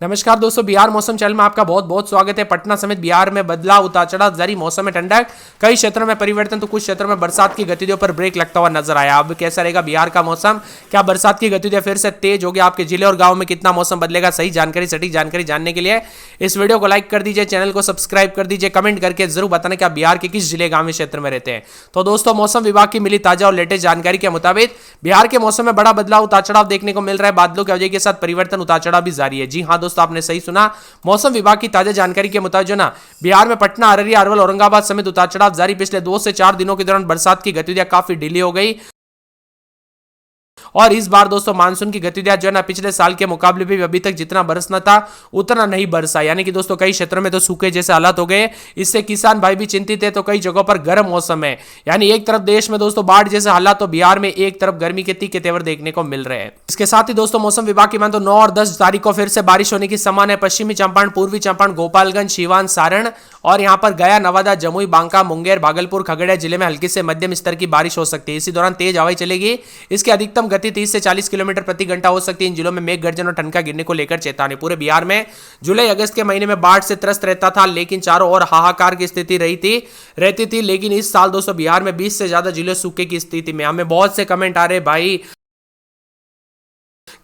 नमस्कार दोस्तों, बिहार मौसम चैनल में आपका बहुत बहुत स्वागत है। पटना समेत बिहार में बदलाव, उतार चढ़ाव जारी, मौसम में ठंडक, कई क्षेत्रों में परिवर्तन तो कुछ क्षेत्रों में बरसात की गतिविधियों पर ब्रेक लगता हुआ नजर आया। अब कैसा रहेगा बिहार का मौसम? क्या बरसात की गतिविधियां फिर से तेज होगी? आपके जिले और गांव में कितना मौसम बदलेगा? सही जानकारी, सटीक जानकारी जानने के लिए इस वीडियो को लाइक कर दीजिए, चैनल को सब्सक्राइब कर दीजिए, कमेंट करके जरूर बताना कि आप बिहार के किस जिले, गांव, क्षेत्र में रहते हैं। तो दोस्तों, मौसम विभाग की मिली ताजा और लेटेस्ट जानकारी के मुताबिक बिहार के मौसम में बड़ा बदलाव, उतार चढ़ाव देखने को मिल रहा है। बादलों की वजह के साथ परिवर्तन, उतार चढ़ाव भी जारी है। जी हां दोस्तों, आपने सही सुना। मौसम विभाग की ताजा जानकारी के मुताबिक जो ना बिहार में पटना, अररिया, अरवल, औरंगाबाद समेत उतार चढ़ाव जारी। पिछले 2 से 4 दिनों के दौरान बरसात की गतिविधियां काफी डिले हो गई और इस बार दोस्तों मानसून की गतिविधियां जो है ना पिछले साल के मुकाबले भी अभी तक जितना बरसना था उतना नहीं बरसा। यानी कि दोस्तों कई क्षेत्रों में तो सूखे जैसे हालात हो गए। इससे किसान भाई भी चिंतित है। तो कई जगहों पर गर्म मौसम है। यानी एक तरफ देश में दोस्तों बाढ़ जैसे हालात, तो बिहार में एक तरफ गर्मी के तीखे तेवर देखने को मिल रहे हैं। इसके साथ ही दोस्तों मौसम विभाग की मान तो 9 और 10 तारीख को फिर से बारिश होने की संभावना है। पश्चिमी चंपारण, पूर्वी चंपारण, गोपालगंज, सीवान, सारण और यहां पर गया, नवादा, जमुई, बांका, मुंगेर, भागलपुर, खगड़िया जिले में हल्की से मध्यम स्तर की बारिश हो सकती है। इसी दौरान तेज हवाएं चलेगी। इसकी अधिकतम गति 30 से 40 किलोमीटर प्रति घंटा हो सकती है। इन जिलों में मेघ गर्जन और ठनका गिरने को लेकर चेतावनी। पूरे बिहार में जुलाई अगस्त के महीने में बाढ़ से त्रस्त रहता था, लेकिन चारों ओर हाहाकार की स्थिति रहती थी। लेकिन इस साल दोस्तों बिहार में 20 से ज्यादा जिले सूखे की स्थिति में। हमें बहुत से कमेंट आ रहे, भाई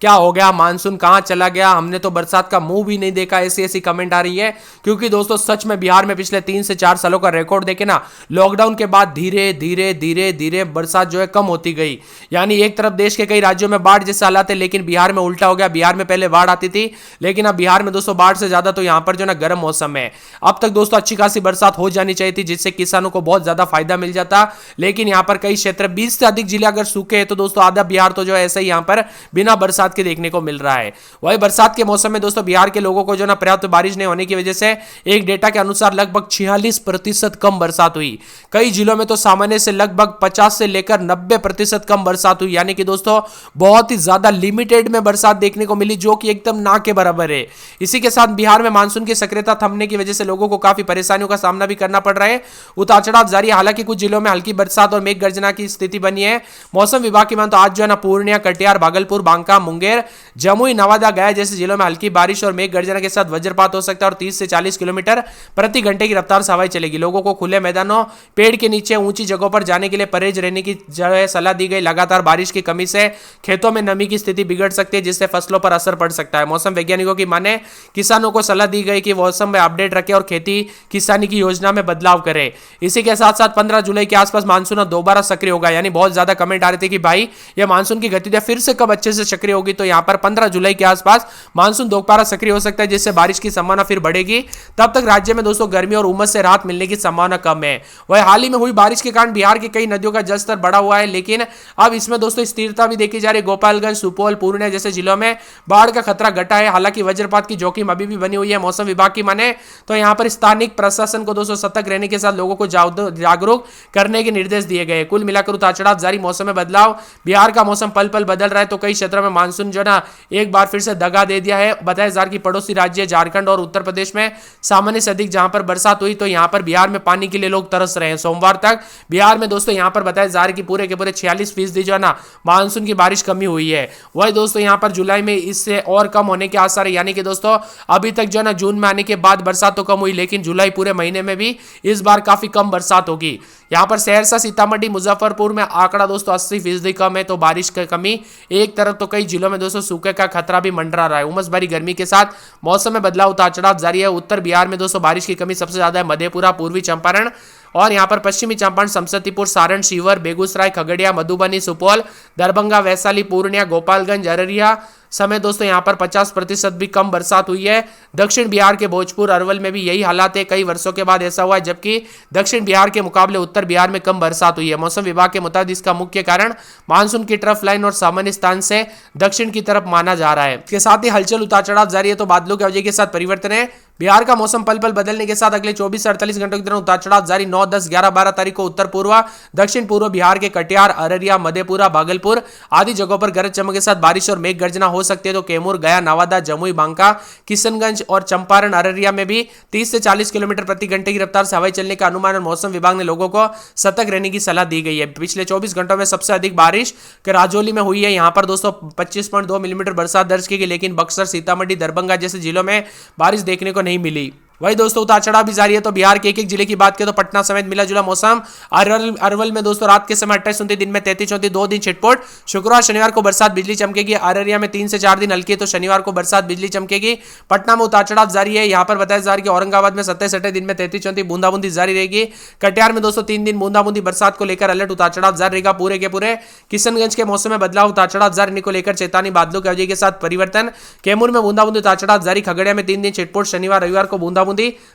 क्या हो गया, मानसून कहां चला गया, हमने तो बरसात का मुंह भी नहीं देखा, ऐसी ऐसी कमेंट आ रही है। क्योंकि दोस्तों सच में बिहार में पिछले 3 से 4 सालों का रिकॉर्ड देखे ना, लॉकडाउन के बाद धीरे धीरे धीरे धीरे बरसात जो है कम होती गई। यानी एक तरफ देश के कई राज्यों में बाढ़ जैसे हालात है, लेकिन बिहार में उल्टा हो गया। बिहार में पहले बाढ़ आती थी, लेकिन अब बिहार में दोस्तों बाढ़ से ज्यादा तो यहां पर जो ना गर्म मौसम है। अब तक दोस्तों अच्छी खासी बरसात हो जानी चाहिए थी, जिससे किसानों को बहुत ज्यादा फायदा मिल जाता। लेकिन यहां पर कई क्षेत्र 20 से अधिक जिले अगर सूखे हैं, तो दोस्तों आधा बिहार तो जो है ऐसा ही यहां पर बिना बरसात के देखने को मिल रहा है। वही बरसात के मौसम में दोस्तों बिहार के लोगों को जो ना पर्याप्त बारिश नहीं होने की वजह से एक डेटा के अनुसार लगभग 46% कम बरसात हुई। कई जिलों में तो सामान्य से लगभग 50 से लेकर 90% कम बरसात हुई। यानी कि दोस्तों बहुत ही ज्यादा लिमिटेड में बरसात देखने को मिली, जो कि एकदम ना के बराबर है। इसी के साथ बिहार में मानसून की सक्रियता थमने की वजह से लोगों को काफी परेशानियों का सामना भी करना पड़ रहा है। उतार चढ़ाव जारी है। हालांकि कुछ जिलों में हल्की बरसात और मेघ गर्जना की स्थिति बनी है। मौसम विभाग की मान तो आज जो है ना पूर्णिया, कटिहार, भागलपुर, बांका, मुंगेर, जमुई, नवादा, गया जैसे जिलों में हल्की बारिश और मेघ गर्जना के साथ वज्रपात हो सकता है और 30 से 40 किलोमीटर प्रति घंटे की रफ्तार से हवाएं चलेगी। लोगों को खुले मैदानों, पेड़ के नीचे, ऊंची जगहों पर जाने के लिए परहेज रहने की सलाह दी गई। लगातार बारिश की कमी से खेतों में नमी की स्थिति बिगड़ सकती है, जिससे फसलों पर असर पड़ सकता है। मौसम वैज्ञानिकों की माने किसानों को सलाह दी गई कि मौसम में अपडेट रखें और खेती किसानी की योजना में बदलाव करें। इसी के साथ साथ 15 जुलाई के आसपास मानसून दोबारा सक्रिय होगा। यानी बहुत ज्यादा कमेंट आ रहे थे कि भाई यह मानसून की गतिविधियां फिर से कब अच्छे से सक्रिय होगी। तो यहां पर 15 जुलाई के आसपास मानसून दोबारा सक्रिय हो सकता है, जिससे बारिश की संभावना फिर बढ़ेगी। तब तक राज्य में दोस्तों गर्मी और उमस से राहत मिलने की संभावना कम है। वह हाल ही में हुई बारिश के कारण बिहार की कई नदियों का जलस्तर बढ़ा हुआ है, लेकिन अब इसमें दोस्तों स्थिरता भी देखी जा रही है। गोपालगंज, सुपौल, पूर्णिया जैसे जिलों में बाढ़ का खतरा घटा है। हालांकि वज्रपात की जोखिम अभी भी बनी हुई है। मौसम विभाग की माने तो यहां पर स्थानिक प्रशासन को दोस्तों सतर्क रहने के साथ लोगों को जागरूक करने के निर्देश दिए गए। कुल मिलाकर उतार चढ़ाव जारी, मौसम में बदलाव, बिहार का मौसम पल पल बदल रहा है। तो कई क्षेत्रों में मानसून जो ना एक बार फिर से दगा दे दिया है। बताया जा रहा है कि पड़ोसी राज्य झारखंड और उत्तर प्रदेश में सामान्य से अधिक जहां पर बरसात हुई, तो यहां पर बिहार में पानी के लिए लोग तरस रहे हैं। सोमवार तक बिहार में दोस्तों यहां पर बताया जा रहा है कि पूरे के पूरे 46% जो है ना मानसून की बारिश कमी हुई है। वही दोस्तों यहां पर जुलाई में इससे और कम होने के आसार है। यानी कि दोस्तों अभी तक जो है ना जून में आने के बाद बरसात तो कम हुई, लेकिन जुलाई पूरे महीने में भी इस बार काफी कम बरसात होगी। यहां पर सहरसा, सीतामढ़ी, मुजफ्फरपुर में आंकड़ा दोस्तों 80% कम है। तो बारिश की कमी एक तरफ, तो कई जिलों में दोस्तों सूखे का खतरा भी मंडरा रहा है। उमस भरी गर्मी के साथ मौसम में बदलाव, उतार चढ़ाव जारी है। उत्तर बिहार में दोस्तों बारिश की कमी सबसे ज्यादा है। मधेपुरा, पूर्वी चंपारण और यहां पर पश्चिमी चंपारण, समस्तीपुर, सारण, शिवहर, बेगूसराय, खगड़िया, मधुबनी, सुपौल, दरभंगा, वैशाली, पूर्णिया, गोपालगंज, अररिया समय दोस्तों यहां पर 50% भी कम बरसात हुई है। दक्षिण बिहार के भोजपुर, अरवल में भी यही हालात है। कई वर्षों के बाद ऐसा हुआ है, जबकि दक्षिण बिहार के मुकाबले उत्तर बिहार में कम बरसात हुई है। मौसम विभाग के मुताबिक इसका मुख्य कारण मानसून की ट्रफ लाइन और सामान्य स्थान से दक्षिण की तरफ माना जा रहा है। इसके साथ ही हलचल, उतार चढ़ाव जारी है। तो बादलों की वजह के साथ परिवर्तन है। बिहार का मौसम पल पल बदलने के साथ अगले 24 से 48 घंटों के दौरान उतार चढ़ाव जारी। 9, 10, 11, 12 तारीख को उत्तर पूर्व दक्षिण पूर्व बिहार के कटिहार, अररिया, मधेपुरा, भागलपुर आदि जगहों पर गरज चमक के साथ बारिश और मेघ गर्जना हो सकती है। तो कैमूर, गया, नवादा, जमुई, बांका, किशनगंज और चंपारण, अररिया में भी 30 से 40 किलोमीटर प्रति घंटे की रफ्तार से हवाएं चलने का अनुमान और मौसम विभाग ने लोगों को सतर्क रहने की सलाह दी गई है। पिछले 24 घंटों में सबसे अधिक बारिश राजौली में हुई है। यहां पर दोस्तों 25.2 मिलीमीटर बरसात दर्ज की गई, लेकिन बक्सर, सीतामढ़ी, दरभंगा जैसे जिलों में बारिश देखने को नहीं मिली। वही दोस्तों उतार चढ़ाव भी जारी है। तो बिहार के एक एक जिले की बात करें तो पटना समेत मिला जुला मौसम। अरवल में दोस्तों रात के समय 28-29, दिन में 33-34, 2 दिन छिटपुट। शुक्रवार शनिवार को बरसात बिजली चमकेगी। अररिया में 3 से 4 दिन हल्की, तो शनिवार को बरसात बिजली चमकेगी। पटना में उतार चढ़ाव जारी है। यहाँ पर बताया जा रहा है कि औरंगाबाद में 27-28, दिन में 33-34 बूंदाबूंदी जारी रहेगी। कटिहार में दोस्तों 3 दिन बूंदाबूंदी बरसात को लेकर अलर्ट, उतार चढ़ाव जारी रहेगा पूरे के पूरे। किशनगंज के मौसम में बदलाव, उतार चढ़ाव जारी को लेकर चेतावनी, बादलों की अवधि के साथ परिवर्तन। कैमूर में बूंदाबूंदी उतार चढ़ाव जारी। खगड़िया में 3 दिन छिटपुट। शनिवार रविवार को बूंदाबूंदी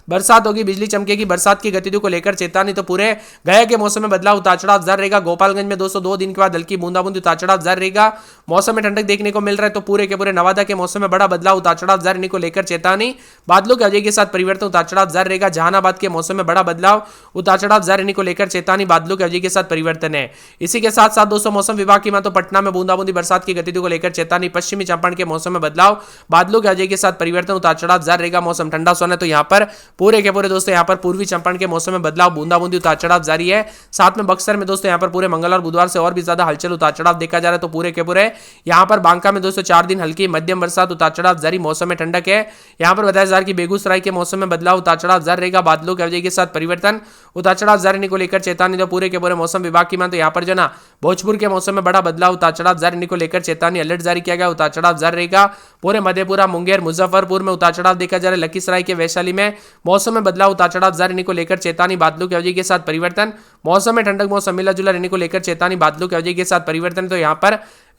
बरसात होगी, बिजली चमकेगी। बरसात की गतिविधियों को लेकर चेतावनी। तो पूरे गया के मौसम में बदलाव, उतार चढ़ाव जारी रहेगा। गोपालगंज में दोस्तों 2 दिन के बाद हल्की बूंदाबूंदी, उतार चढ़ाव जारी रहेगा। मौसम में ठंडक देखने को मिल रहा है। तो पूरे के पूरे नवादा के मौसम में बड़ा बदलाव, उतार चढ़ाव जारी को लेकर चेतावनी, बादलों की अवधि के साथ परिवर्तन, उतार चढ़ाव जारी रहेगा। जहानाबाद के मौसम में बड़ा बदलाव, उतार चढ़ाव जारी को लेकर चेतावनी, बादलों की अवधि के साथ परिवर्तन है। इसी के साथ साथ दोस्तों मौसम विभाग की मानो पटना में बूंदाबूंदी बरसात की गतिविधियों को लेकर चेतावनी। पश्चिमी चंपारण के मौसम में बदलाव, बादलों की अवधि के साथ परिवर्तन, उतार चढ़ाव जारी रहेगा। मौसम ठंडा सोना। तो यहाँ पर पूरे के पूरे दोस्तों यहाँ पर पूर्वी चंपारण के मौसम में बदलाव, बूंदाबूंदी, उतार चढ़ाव जारी है। साथ में बक्सर में दोस्तों यहाँ पर पूरे मंगलवार बुधवार से और भी ज्यादा हलचल, उतार चढ़ाव देखा जा रहा है। तो पूरे के पूरे यहाँ पर बांका में दोस्तों 4 दिन हल्की मध्यम बरसात, उतार चढ़ाव जारी। मौसम में ठंडक है। यहाँ पर बताया जा रहा है कि बेगूसराय के मौसम में बदलाव, उतार चढ़ाव जारी रहेगा। बादलों की अवधि के साथ परिवर्तन, उतार चढ़ाव जारी को लेकर चेतावनी। तो पूरे के पूरे मौसम विभाग की मान तो यहाँ पर जो ना भोजपुर के मौसम में बड़ा बदलाव, उतार चढ़ाव जारी को लेकर चेतावनी, अलर्ट जारी किया गया। उतार चढ़ाव जारी रहेगा। पूरे मधेपुरा, मुंगेर, मुजफ्फरपुर में उतार चढ़ाव देखा जा रहा है। लखीसराय के वैशाली में मौसम में बदलाव, उतार चढ़ाव जारी को लेकर चेतावनी, बादलों की अवधि के साथ परिवर्तन। मौसम में ठंडक, मौसम मिला जुला रहने को लेकर चेतावनी, बादलों की अवधि के साथ परिवर्तन। तो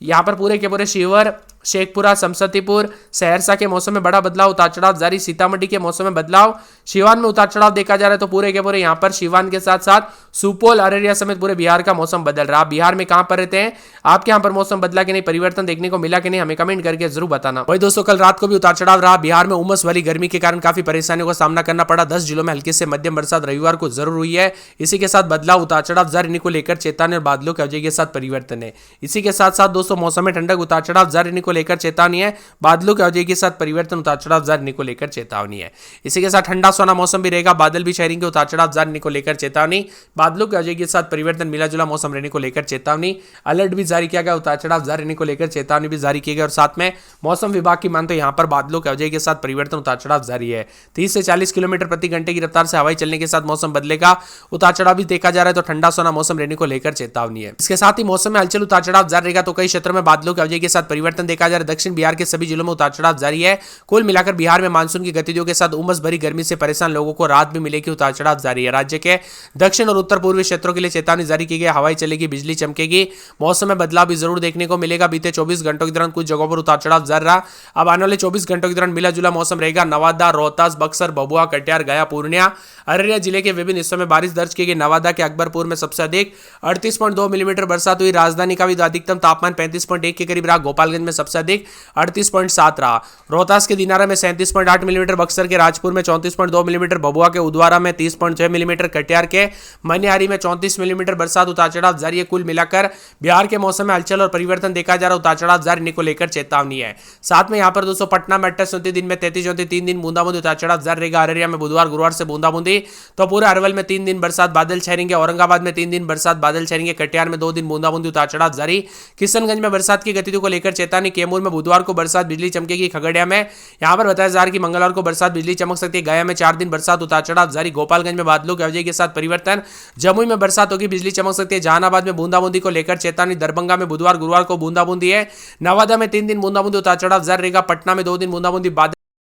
यहाँ पर पूरे के पूरे शिवहर, शेखपुरा, समस्तीपुर, सहरसा के मौसम में बड़ा बदलाव, उतार चढ़ाव जारी। सीतामढ़ी के मौसम में बदलाव, सिवान में उतार चढ़ाव देखा जा रहा है। तो पूरे के पूरे यहाँ पर सिवान के साथ साथ सुपौल, अररिया समेत पूरे बिहार का मौसम बदल रहा है। आप बिहार में कहां पर रहते हैं, आपके यहाँ पर मौसम बदला कि नहीं, परिवर्तन देखने को मिला कि नहीं, हमें कमेंट करके जरूर बताना। वही दोस्तों कल रात को भी उतार चढ़ाव रहा। बिहार में उमस वाली गर्मी के कारण काफी परेशानियों का सामना करना पड़ा। 10 जिलों में हल्की से मध्यम बरसात रविवार को जरूर हुई है। इसी के साथ बदलाव, उतार चढ़ाव जारी को लेकर चेतावनी और बादलों की अवधि के साथ परिवर्तन है। इसी के साथ साथ दोस्तों मौसम में ठंडक, उतार चढ़ाव जारी को लेकर चेतावनी है। बादलों की अवधि के साथ परिवर्तन, उतार चढ़ाव जारी को लेकर चेतावनी है। इसी के साथ ठंडा सोना मौसम भी रहेगा। बादल भी छाएंगे, उतार चढ़ाव जारी को लेकर चेतावनी, बादलों की अवधि के साथ परिवर्तन, मिला जुला मौसम रहने को लेकर चेतावनी, अलर्ट भी जारी किया गया। उतार चढ़ाव जारी को लेकर चेतावनी भी जारी की गई। और साथ में मौसम विभाग की मानते यहाँ पर बादलों की अवधि के साथ परिवर्तन, उतार चढ़ाव जारी है। 30 से 40 किलोमीटर प्रति घंटे की रफ्तार से हवाई चलने के साथ मौसम बदलेगा, उतार चढ़ाव भी देखा जा रहा है। तो ठंडा सोना मौसम रहने को लेकर चेतावनी है। इसके साथ ही मौसम में हलचल, उतार चढ़ाव जारी रहेगा। तो कई क्षेत्रों में बादलों की अवधि के साथ परिवर्तन देखा जा रहा है। दक्षिण बिहार के सभी जिलों में उतार चढ़ाव जारी है। कुल मिलाकर बिहार में मानसून की गतिविधियों के साथ उमस भरी गर्मी से परेशान लोगों को राहत भी मिलेगी, उतार चढ़ाव जारी है। राज्य के दक्षिण और उत्तर पूर्वी क्षेत्रों के लिए चेतावनी जारी की गई। हवाई चलेगी, बिजली चमकेगी, मौसम में बदलाव भी जरूर देखने को मिलेगा। बीते 24 घंटों के दौरान कुछ जगहों पर उतार चढ़ाव जारी रहा। अब आने वाले 24 घंटों के दौरान मिला जुला मौसम रहेगा। नवादा, रोहतास, बक्सर, भभुआ, कटिहार, गया, पूर्णिया, अररिया जिले के विभिन्न हिस्सों में बारिश दर्ज की गई। नवादा के अकबरपुर में सबसे अधिक 38.2 मिलीमीटर बरसात हुई। राजधानी का भी अधिकतम तापमान 35.1 के करीब रहा। गोपालगंज में सबसे अधिक 38.7 रहा। रोहतास के दिनारा में 37.8 मिलीमीटर, बक्सर के राजपुर में 34.2 मिलीमीटर, भभुआ के उदवारा में 30.6 मिलीमीटर, कटिहार के मनिहारी में 34 मिलीमीटर बरसात, उतार चढ़ाव जारी है। कुल मिलाकर बिहार के मौसम में हलचल और परिवर्तन देखा जा रहा है। उतार चढ़ाव जारी को लेकर चेतावनी है। साथ में यहाँ पर दोस्तों पटना में 28-29, दिन में 33-34, 3 दिन बूंदाबूंदी, उतार चढ़ाव जारी रहेगा। अररिया में बुधवार गुरुवार से बूंदाबूंदी। तो पूरे अरवल में 3 दिन बरसात, बादल छाएंगे। औरंगाबाद में 3 दिन बरसात, बादल छाएंगे। कटिहार में 2 दिन बूंदाबूंदी, उतार चढ़ाव जारी। किशनगंज में बरसात की गतिविधियों को लेकर चेतावनी। कैमूर में बुधवार को बरसात, बिजली चमकेगी। खगड़िया में यहाँ पर बताया जा रहा है कि मंगलवार को बरसात, बिजली चमक सकती है। गया में 4 दिन बरसात, उतार चढ़ाव जारी। गोपालगंज में बादलों की अवधि के साथ परिवर्तन। जमुई में बरसात होगी, बिजली चमक सकती है। जहानाबाद में बूंदाबूंदी को लेकर चेतावनी। दरभंगा में बुधवार गुरुवार को बूंदाबूंदी है। नवादा में 3 दिन बूंदाबूंदी, उतार चढ़ाव जारी रहेगा। पटना में 2 दिन बूंदाबूंदी, बादल